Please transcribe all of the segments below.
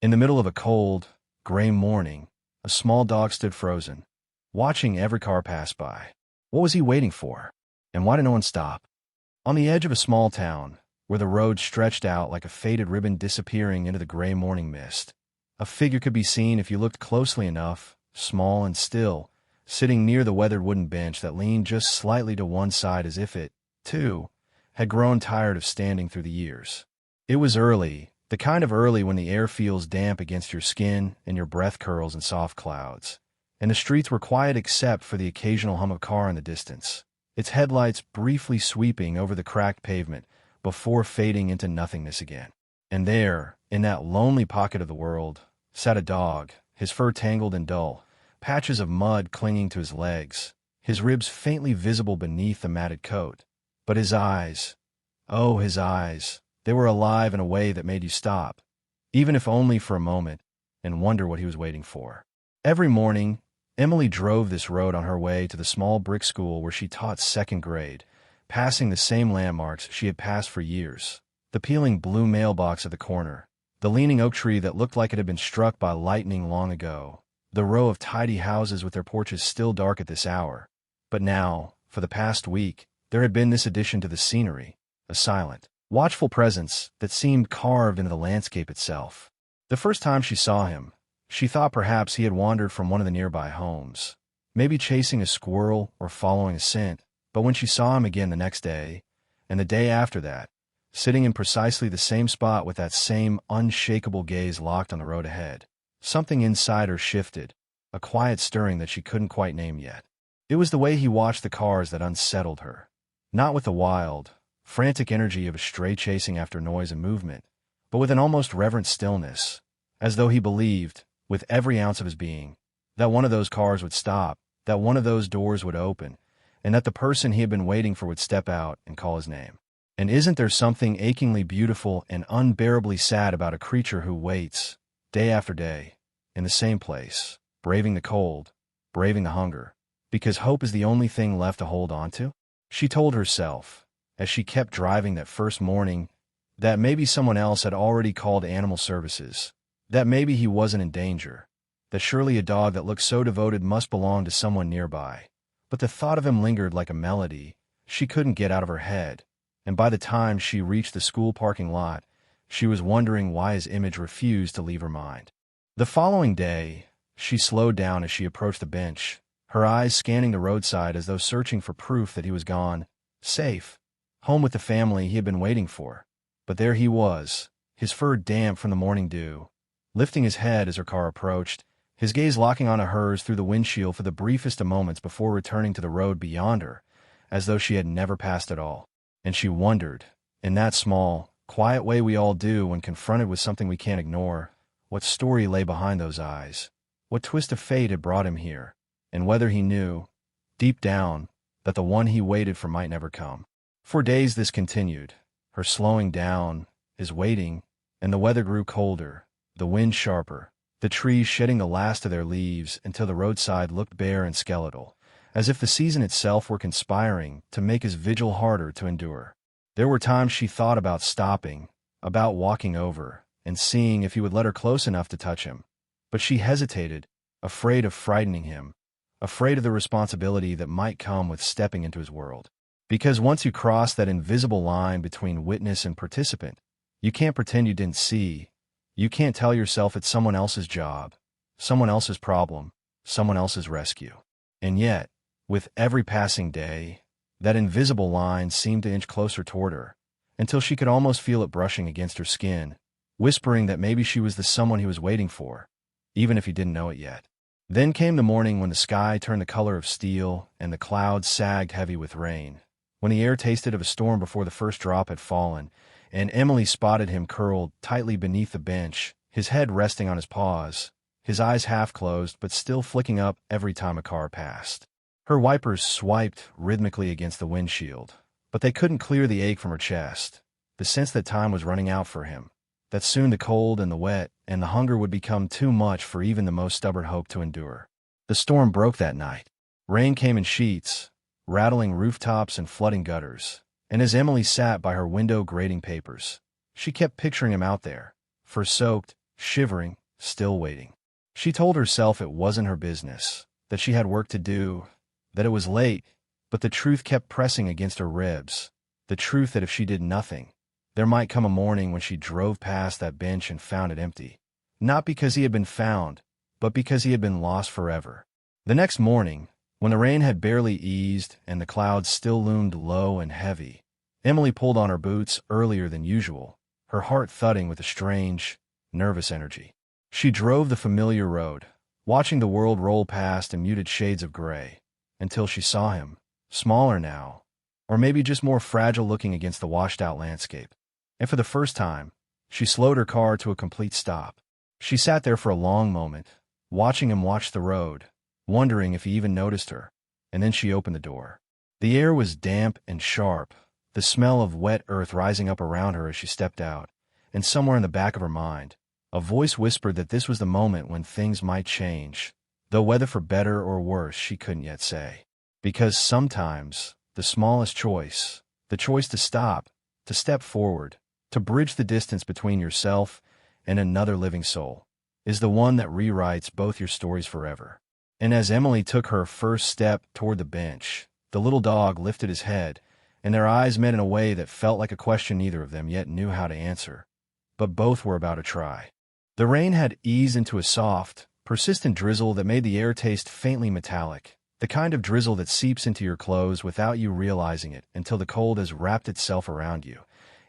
In the middle of a cold, gray morning, a small dog stood frozen, watching every car pass by. What was he waiting for? And why did no one stop? On the edge of a small town, where the road stretched out like a faded ribbon disappearing into the gray morning mist, a figure could be seen if you looked closely enough, small and still, sitting near the weathered wooden bench that leaned just slightly to one side as if it, too, had grown tired of standing through the years. It was early, the kind of early when the air feels damp against your skin and your breath curls in soft clouds, and the streets were quiet except for the occasional hum of a car in the distance, its headlights briefly sweeping over the cracked pavement before fading into nothingness again. And there, in that lonely pocket of the world, sat a dog, his fur tangled and dull, patches of mud clinging to his legs, his ribs faintly visible beneath the matted coat. But his eyes, oh, his eyes, they were alive in a way that made you stop, even if only for a moment, and wonder what he was waiting for. Every morning, Emily drove this road on her way to the small brick school where she taught second grade, passing the same landmarks she had passed for years. The peeling blue mailbox at the corner, the leaning oak tree that looked like it had been struck by lightning long ago, the row of tidy houses with their porches still dark at this hour. But now, for the past week, there had been this addition to the scenery, a silent, watchful presence that seemed carved into the landscape itself. The first time she saw him, she thought perhaps he had wandered from one of the nearby homes, maybe chasing a squirrel or following a scent, but when she saw him again the next day, and the day after that, sitting in precisely the same spot with that same unshakable gaze locked on the road ahead, something inside her shifted, a quiet stirring that she couldn't quite name yet. It was the way he watched the cars that unsettled her, not with the wild, frantic energy of a stray chasing after noise and movement, but with an almost reverent stillness, as though he believed, with every ounce of his being, that one of those cars would stop, that one of those doors would open, and that the person he had been waiting for would step out and call his name. And isn't there something achingly beautiful and unbearably sad about a creature who waits, day after day, in the same place, braving the cold, braving the hunger, because hope is the only thing left to hold on to? She told herself, as she kept driving that first morning, that maybe someone else had already called animal services, that maybe he wasn't in danger, that surely a dog that looked so devoted must belong to someone nearby. But the thought of him lingered like a melody she couldn't get out of her head, and by the time she reached the school parking lot, she was wondering why his image refused to leave her mind. The following day, she slowed down as she approached the bench, her eyes scanning the roadside as though searching for proof that he was gone, safe, home with the family he had been waiting for. But there he was, his fur damp from the morning dew, lifting his head as her car approached, his gaze locking onto hers through the windshield for the briefest of moments before returning to the road beyond her, as though she had never passed at all. And she wondered, in that small, quiet way we all do when confronted with something we can't ignore, what story lay behind those eyes, what twist of fate had brought him here, and whether he knew, deep down, that the one he waited for might never come. For days this continued, her slowing down, his waiting, and the weather grew colder, the wind sharper, the trees shedding the last of their leaves until the roadside looked bare and skeletal, as if the season itself were conspiring to make his vigil harder to endure. There were times she thought about stopping, about walking over, and seeing if he would let her close enough to touch him. But she hesitated, afraid of frightening him, afraid of the responsibility that might come with stepping into his world. Because once you cross that invisible line between witness and participant, you can't pretend you didn't see. You can't tell yourself it's someone else's job, someone else's problem, someone else's rescue. And yet, with every passing day, that invisible line seemed to inch closer toward her, until she could almost feel it brushing against her skin, whispering that maybe she was the someone he was waiting for, even if he didn't know it yet. Then came the morning when the sky turned the color of steel and the clouds sagged heavy with rain, when the air tasted of a storm before the first drop had fallen, and Emily spotted him curled tightly beneath the bench, his head resting on his paws, his eyes half closed but still flicking up every time a car passed. Her wipers swiped rhythmically against the windshield, but they couldn't clear the ache from her chest, the sense that time was running out for him, that soon the cold and the wet and the hunger would become too much for even the most stubborn hope to endure. The storm broke that night. Rain came in sheets, rattling rooftops and flooding gutters, and as Emily sat by her window grading papers, she kept picturing him out there, fur-soaked, shivering, still waiting. She told herself it wasn't her business, that she had work to do, that it was late, but the truth kept pressing against her ribs, the truth that if she did nothing, there might come a morning when she drove past that bench and found it empty. Not because he had been found, but because he had been lost forever. The next morning, when the rain had barely eased and the clouds still loomed low and heavy, Emily pulled on her boots earlier than usual, her heart thudding with a strange, nervous energy. She drove the familiar road, watching the world roll past in muted shades of gray, until she saw him, smaller now, or maybe just more fragile looking against the washed-out landscape. And for the first time, she slowed her car to a complete stop. She sat there for a long moment, watching him watch the road, wondering if he even noticed her, and then she opened the door. The air was damp and sharp, the smell of wet earth rising up around her as she stepped out, and somewhere in the back of her mind, a voice whispered that this was the moment when things might change, though whether for better or worse she couldn't yet say. Because sometimes, the smallest choice, the choice to stop, to step forward, to bridge the distance between yourself and another living soul, is the one that rewrites both your stories forever. And as Emily took her first step toward the bench, the little dog lifted his head, and their eyes met in a way that felt like a question neither of them yet knew how to answer. But both were about to try. The rain had eased into a soft, persistent drizzle that made the air taste faintly metallic, the kind of drizzle that seeps into your clothes without you realizing it until the cold has wrapped itself around you.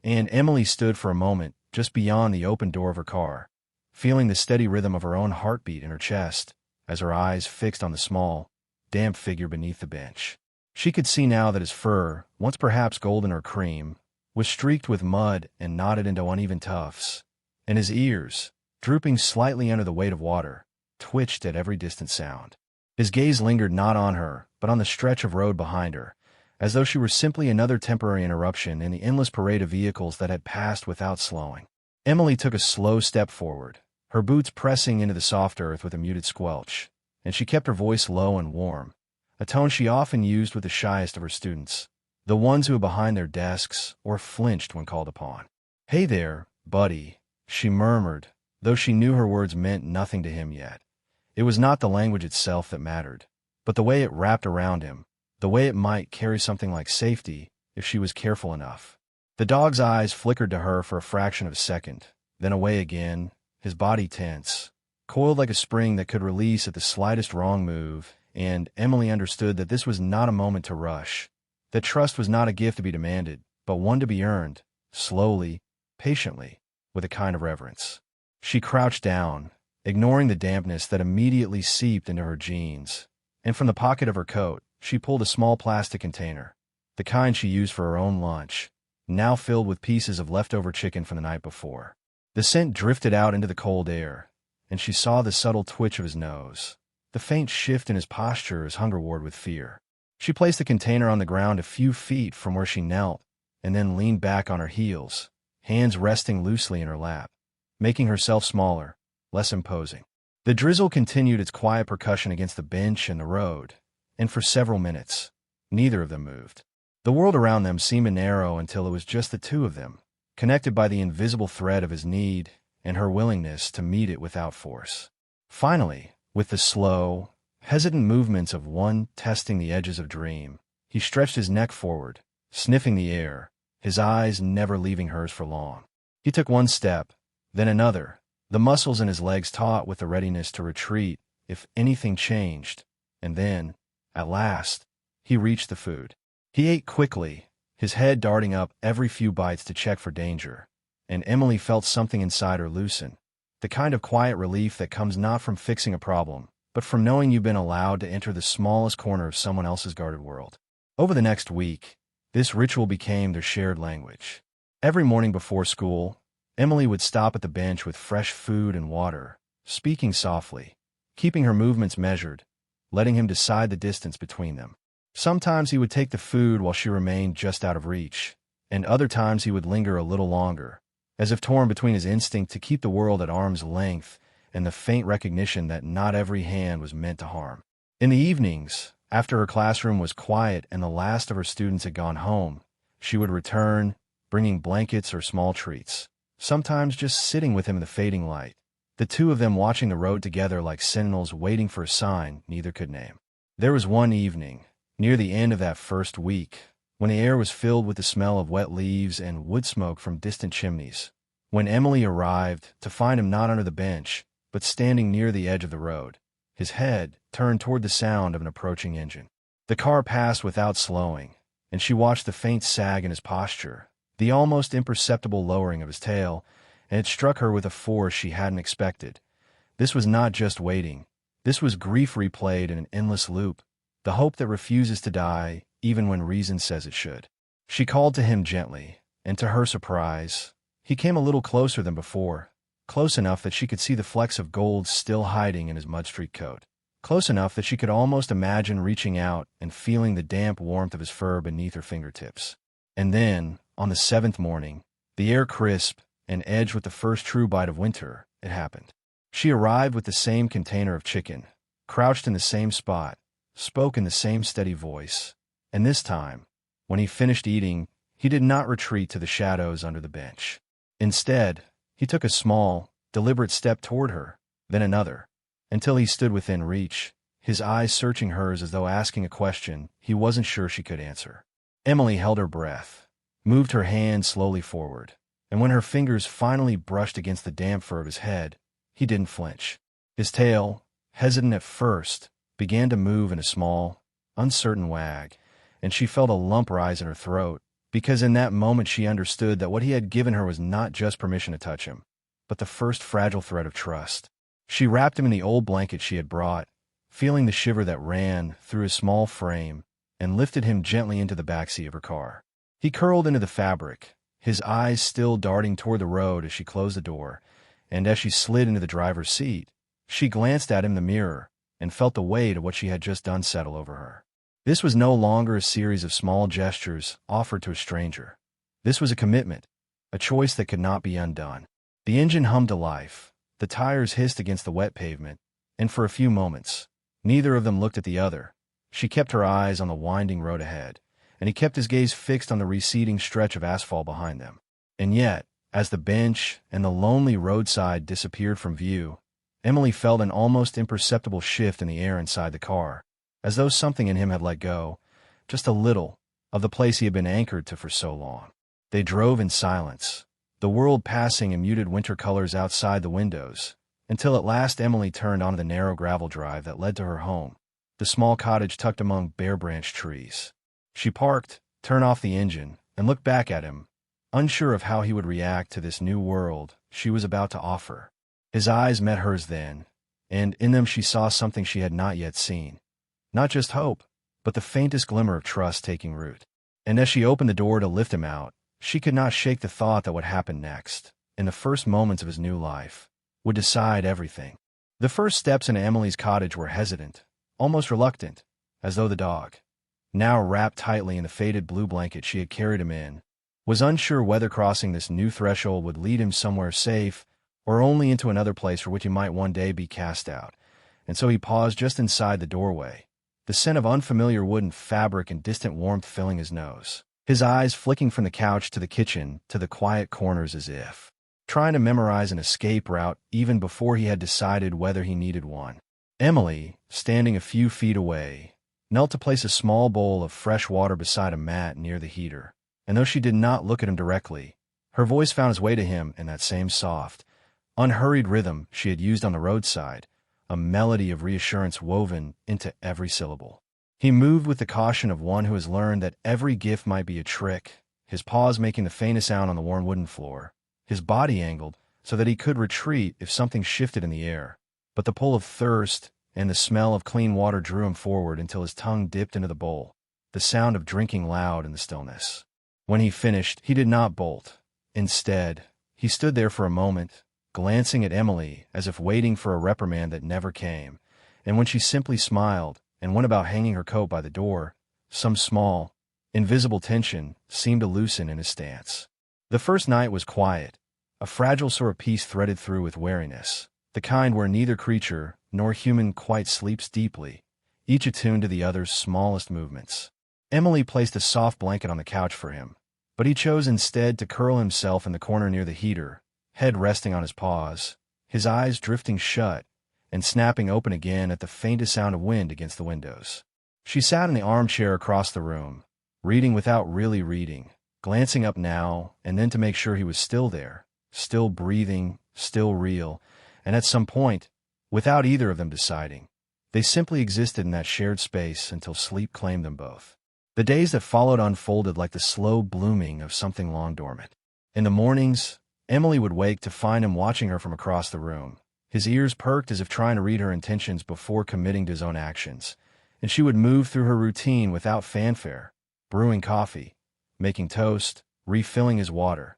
And Emily stood for a moment just beyond the open door of her car, feeling the steady rhythm of her own heartbeat in her chest as her eyes fixed on the small, damp figure beneath the bench. She could see now that his fur, once perhaps golden or cream, was streaked with mud and knotted into uneven tufts, and his ears, drooping slightly under the weight of water, twitched at every distant sound. His gaze lingered not on her, but on the stretch of road behind her, as though she were simply another temporary interruption in the endless parade of vehicles that had passed without slowing. Emily took a slow step forward, her boots pressing into the soft earth with a muted squelch, and she kept her voice low and warm, a tone she often used with the shyest of her students, the ones who were behind their desks or flinched when called upon. "Hey there, buddy," she murmured, though she knew her words meant nothing to him yet. It was not the language itself that mattered, but the way it wrapped around him, the way it might carry something like safety if she was careful enough. The dog's eyes flickered to her for a fraction of a second, then away again, his body tense, coiled like a spring that could release at the slightest wrong move, and Emily understood that this was not a moment to rush, that trust was not a gift to be demanded, but one to be earned, slowly, patiently, with a kind of reverence. She crouched down, ignoring the dampness that immediately seeped into her jeans, and from the pocket of her coat, she pulled a small plastic container, the kind she used for her own lunch, now filled with pieces of leftover chicken from the night before. The scent drifted out into the cold air, and she saw the subtle twitch of his nose, the faint shift in his posture as hunger warred with fear. She placed the container on the ground a few feet from where she knelt, and then leaned back on her heels, hands resting loosely in her lap, making herself smaller, less imposing. The drizzle continued its quiet percussion against the bench and the road, and for several minutes, neither of them moved. The world around them seemed narrow until it was just the two of them, connected by the invisible thread of his need and her willingness to meet it without force. Finally, with the slow, hesitant movements of one testing the edges of dream, he stretched his neck forward, sniffing the air, his eyes never leaving hers for long. He took one step, then another, the muscles in his legs taut with the readiness to retreat if anything changed, and then, at last, he reached the food. He ate quickly, his head darting up every few bites to check for danger, and Emily felt something inside her loosen, the kind of quiet relief that comes not from fixing a problem, but from knowing you've been allowed to enter the smallest corner of someone else's guarded world. Over the next week, this ritual became their shared language. Every morning before school, Emily would stop at the bench with fresh food and water, speaking softly, keeping her movements measured, letting him decide the distance between them. Sometimes he would take the food while she remained just out of reach, and other times he would linger a little longer, as if torn between his instinct to keep the world at arm's length and the faint recognition that not every hand was meant to harm. In the evenings, after her classroom was quiet and the last of her students had gone home, she would return, bringing blankets or small treats, sometimes just sitting with him in the fading light, The two of them watching the road together like sentinels waiting for a sign neither could name. There was one evening, near the end of that first week, when the air was filled with the smell of wet leaves and wood smoke from distant chimneys, when Emily arrived to find him not under the bench, but standing near the edge of the road, his head turned toward the sound of an approaching engine. The car passed without slowing, and she watched the faint sag in his posture, the almost imperceptible lowering of his tail, and it struck her with a force she hadn't expected. This was not just waiting. This was grief replayed in an endless loop, the hope that refuses to die even when reason says it should. She called to him gently, and to her surprise, he came a little closer than before, close enough that she could see the flecks of gold still hiding in his mud-streaked coat, close enough that she could almost imagine reaching out and feeling the damp warmth of his fur beneath her fingertips. And then, on the seventh morning, the air crisp and edged with the first true bite of winter, it happened. She arrived with the same container of chicken, crouched in the same spot, spoke in the same steady voice, and this time, when he finished eating, he did not retreat to the shadows under the bench. Instead, he took a small, deliberate step toward her, then another, until he stood within reach, his eyes searching hers as though asking a question he wasn't sure she could answer. Emily held her breath, moved her hand slowly forward, and when her fingers finally brushed against the damp fur of his head, he didn't flinch. His tail, hesitant at first, began to move in a small, uncertain wag, and she felt a lump rise in her throat, because in that moment she understood that what he had given her was not just permission to touch him, but the first fragile thread of trust. She wrapped him in the old blanket she had brought, feeling the shiver that ran through his small frame, and lifted him gently into the backseat of her car. He curled into the fabric, his eyes still darting toward the road as she closed the door, and as she slid into the driver's seat, she glanced at him in the mirror and felt the weight of what she had just done settle over her. This was no longer a series of small gestures offered to a stranger. This was a commitment, a choice that could not be undone. The engine hummed to life, the tires hissed against the wet pavement, and for a few moments, neither of them looked at the other. She kept her eyes on the winding road ahead, and he kept his gaze fixed on the receding stretch of asphalt behind them. And yet, as the bench and the lonely roadside disappeared from view, Emily felt an almost imperceptible shift in the air inside the car, as though something in him had let go, just a little, of the place he had been anchored to for so long. They drove in silence, the world passing in muted winter colors outside the windows, until at last Emily turned onto the narrow gravel drive that led to her home, the small cottage tucked among bare-branched trees. She parked, turned off the engine, and looked back at him, unsure of how he would react to this new world she was about to offer. His eyes met hers then, and in them she saw something she had not yet seen. Not just hope, but the faintest glimmer of trust taking root. And as she opened the door to lift him out, she could not shake the thought that what happened next, in the first moments of his new life, would decide everything. The first steps into Emily's cottage were hesitant, almost reluctant, as though the dog, now wrapped tightly in the faded blue blanket she had carried him in, was unsure whether crossing this new threshold would lead him somewhere safe or only into another place for which he might one day be cast out. And so he paused just inside the doorway, the scent of unfamiliar wood and fabric and distant warmth filling his nose, his eyes flicking from the couch to the kitchen to the quiet corners as if trying to memorize an escape route even before he had decided whether he needed one. Emily, standing a few feet away, knelt to place a small bowl of fresh water beside a mat near the heater, and though she did not look at him directly, her voice found its way to him in that same soft, unhurried rhythm she had used on the roadside, a melody of reassurance woven into every syllable. He moved with the caution of one who has learned that every gift might be a trick, his paws making the faintest sound on the worn wooden floor, his body angled so that he could retreat if something shifted in the air. But the pull of thirst and the smell of clean water drew him forward until his tongue dipped into the bowl, the sound of drinking loud in the stillness. When he finished, he did not bolt. Instead, he stood there for a moment, glancing at Emily as if waiting for a reprimand that never came, and when she simply smiled and went about hanging her coat by the door, some small, invisible tension seemed to loosen in his stance. The first night was quiet, a fragile sort of peace threaded through with wariness, the kind where neither creature nor human quite sleeps deeply, each attuned to the other's smallest movements. Emily placed a soft blanket on the couch for him, but he chose instead to curl himself in the corner near the heater, head resting on his paws, his eyes drifting shut and snapping open again at the faintest sound of wind against the windows. She sat in the armchair across the room, reading without really reading, glancing up now and then to make sure he was still there, still breathing, still real, and at some point, without either of them deciding, they simply existed in that shared space until sleep claimed them both. The days that followed unfolded like the slow blooming of something long dormant. In the mornings, Emily would wake to find him watching her from across the room, his ears perked as if trying to read her intentions before committing to his own actions, and she would move through her routine without fanfare, brewing coffee, making toast, refilling his water,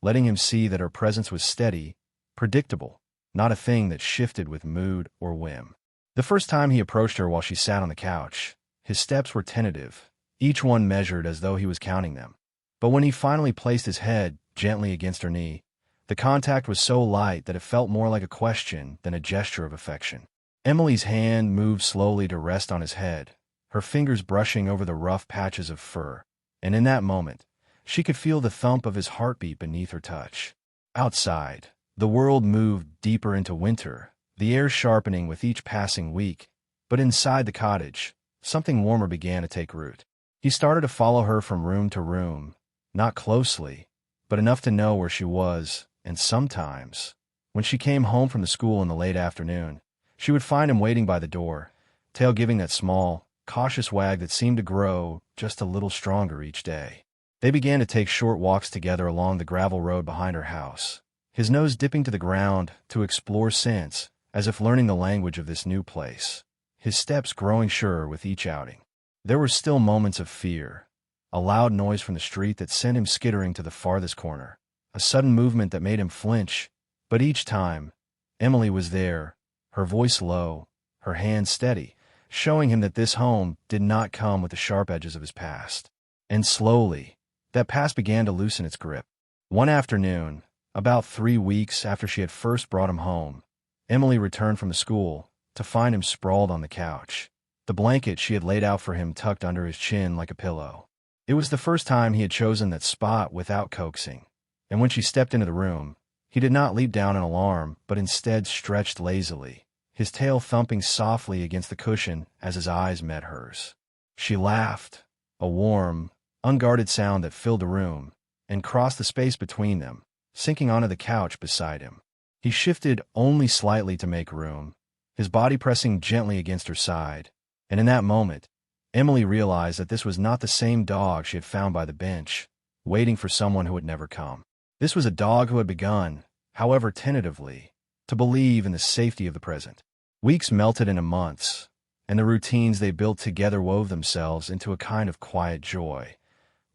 letting him see that her presence was steady, predictable, not a thing that shifted with mood or whim. The first time he approached her while she sat on the couch, his steps were tentative, each one measured as though he was counting them. But when he finally placed his head gently against her knee, the contact was so light that it felt more like a question than a gesture of affection. Emily's hand moved slowly to rest on his head, her fingers brushing over the rough patches of fur, and in that moment, she could feel the thump of his heartbeat beneath her touch. Outside, the world moved deeper into winter, the air sharpening with each passing week, but inside the cottage, something warmer began to take root. He started to follow her from room to room, not closely, but enough to know where she was, and sometimes, when she came home from the school in the late afternoon, she would find him waiting by the door, tail giving that small, cautious wag that seemed to grow just a little stronger each day. They began to take short walks together along the gravel road behind her house, his nose dipping to the ground to explore scents, as if learning the language of this new place, his steps growing surer with each outing. There were still moments of fear, a loud noise from the street that sent him skittering to the farthest corner, a sudden movement that made him flinch, but each time, Emily was there, her voice low, her hand steady, showing him that this home did not come with the sharp edges of his past. And slowly, that past began to loosen its grip. One afternoon, about 3 weeks after she had first brought him home, Emily returned from the school to find him sprawled on the couch, the blanket she had laid out for him tucked under his chin like a pillow. It was the first time he had chosen that spot without coaxing, and when she stepped into the room, he did not leap down in alarm, but instead stretched lazily, his tail thumping softly against the cushion as his eyes met hers. She laughed, a warm, unguarded sound that filled the room, and crossed the space between them, sinking onto the couch beside him. He shifted only slightly to make room, his body pressing gently against her side, and in that moment, Emily realized that this was not the same dog she had found by the bench, waiting for someone who would never come. This was a dog who had begun, however tentatively, to believe in the safety of the present. Weeks melted into months, and the routines they built together wove themselves into a kind of quiet joy.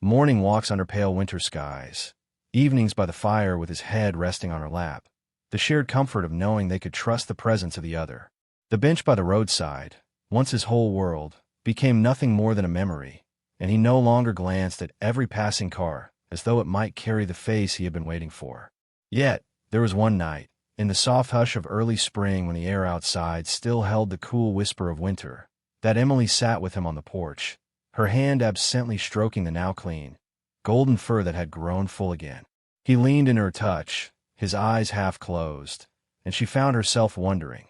Morning walks under pale winter skies, evenings by the fire with his head resting on her lap, the shared comfort of knowing they could trust the presence of the other. The bench by the roadside, once his whole world, became nothing more than a memory, and he no longer glanced at every passing car as though it might carry the face he had been waiting for. Yet, there was one night, in the soft hush of early spring when the air outside still held the cool whisper of winter, that Emily sat with him on the porch, her hand absently stroking the now clean, golden fur that had grown full again. He leaned in her touch, his eyes half closed, and she found herself wondering,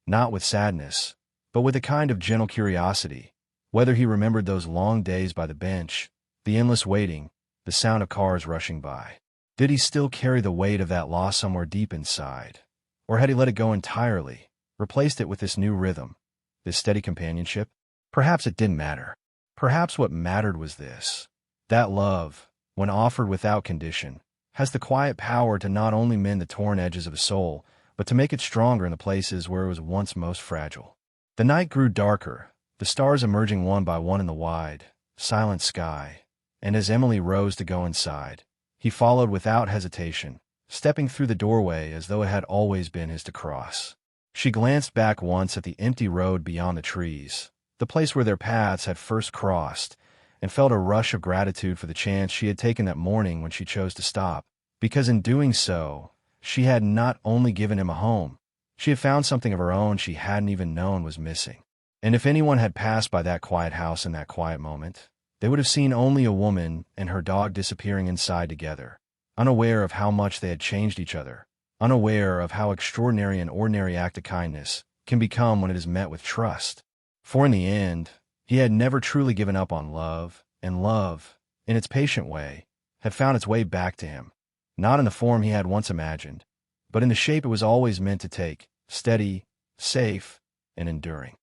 not with sadness, but with a kind of gentle curiosity, whether he remembered those long days by the bench, the endless waiting, the sound of cars rushing by. Did he still carry the weight of that loss somewhere deep inside? Or had he let it go entirely, replaced it with this new rhythm, this steady companionship? Perhaps it didn't matter. Perhaps what mattered was this: that love, when offered without condition, has the quiet power to not only mend the torn edges of a soul, but to make it stronger in the places where it was once most fragile. The night grew darker, the stars emerging one by one in the wide, silent sky, and as Emily rose to go inside, he followed without hesitation, stepping through the doorway as though it had always been his to cross. She glanced back once at the empty road beyond the trees, the place where their paths had first crossed, and felt a rush of gratitude for the chance she had taken that morning when she chose to stop, because in doing so, she had not only given him a home, she had found something of her own she hadn't even known was missing. And if anyone had passed by that quiet house in that quiet moment, they would have seen only a woman and her dog disappearing inside together, unaware of how much they had changed each other, unaware of how extraordinary an ordinary act of kindness can become when it is met with trust. For in the end, he had never truly given up on love, and love, in its patient way, had found its way back to him, not in the form he had once imagined, but in the shape it was always meant to take, steady, safe, and enduring.